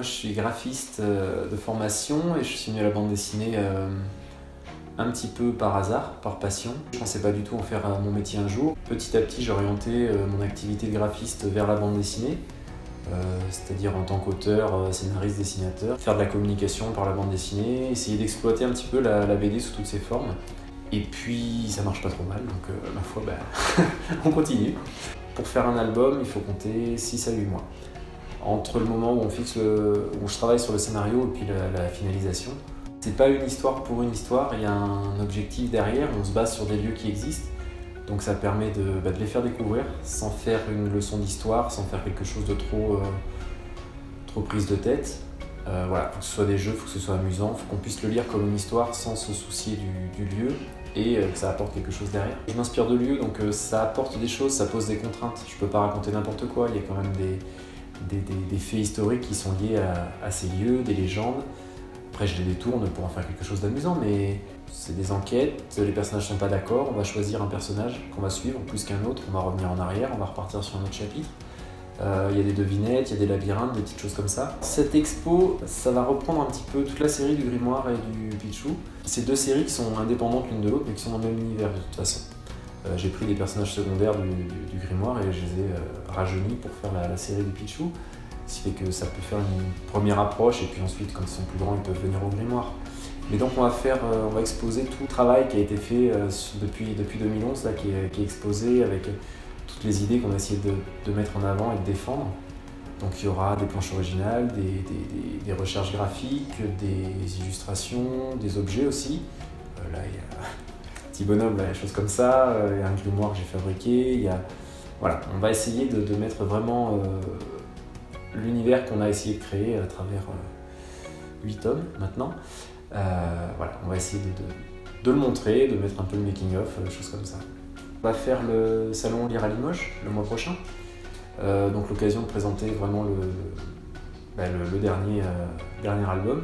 je suis graphiste de formation et je suis venu à la bande dessinée un petit peu par hasard, par passion. Je ne pensais pas du tout en faire mon métier un jour. Petit à petit, j'ai orienté mon activité de graphiste vers la bande dessinée, c'est-à-dire en tant qu'auteur, scénariste, dessinateur, faire de la communication par la bande dessinée, essayer d'exploiter un petit peu la BD sous toutes ses formes. Et puis ça marche pas trop mal, donc ma foi, on continue. Pour faire un album, il faut compter 6 à 8 mois. Entre le moment où je travaille sur le scénario et puis la finalisation. C'est pas une histoire pour une histoire, il y a un objectif derrière, on se base sur des lieux qui existent. Donc ça permet de les faire découvrir sans faire une leçon d'histoire, sans faire quelque chose de trop prise de tête. Voilà, faut que ce soit des jeux, faut que ce soit amusant, faut qu'on puisse le lire comme une histoire sans se soucier du lieu et que ça apporte quelque chose derrière. Je m'inspire de lieux, donc ça apporte des choses, ça pose des contraintes. Je peux pas raconter n'importe quoi, il y a quand même des faits historiques qui sont liés à ces lieux, des légendes. Après, je les détourne pour en faire quelque chose d'amusant, mais c'est des enquêtes, les personnages sont pas d'accord, on va choisir un personnage qu'on va suivre plus qu'un autre, on va revenir en arrière, on va repartir sur un autre chapitre. Il y a des devinettes, il y a des labyrinthes, des petites choses comme ça. Cette expo, ça va reprendre un petit peu toute la série du Grimoire et du Pichou. C'est deux séries qui sont indépendantes l'une de l'autre, mais qui sont dans le même univers de toute façon. J'ai pris des personnages secondaires du Grimoire et je les ai rajeunis pour faire la série du Pichou. Ce qui fait que ça peut faire une première approche et puis ensuite, quand ils sont plus grands, ils peuvent venir au Grimoire. Mais donc on va exposer tout le travail qui a été fait depuis 2011, là, qui est exposé avec toutes les idées qu'on a essayé de mettre en avant et de défendre. Donc il y aura des planches originales, des recherches graphiques, des illustrations, des objets aussi. Là il y a un petit bonhomme, là, des choses comme ça, il y a un grimoire que j'ai fabriqué. Voilà, on va essayer de mettre vraiment l'univers qu'on a essayé de créer à travers 8 tomes maintenant. Voilà, on va essayer de le montrer, de mettre un peu le making-of, choses comme ça. On va faire le salon Lire à Limoges le mois prochain. Donc l'occasion de présenter vraiment le dernier album.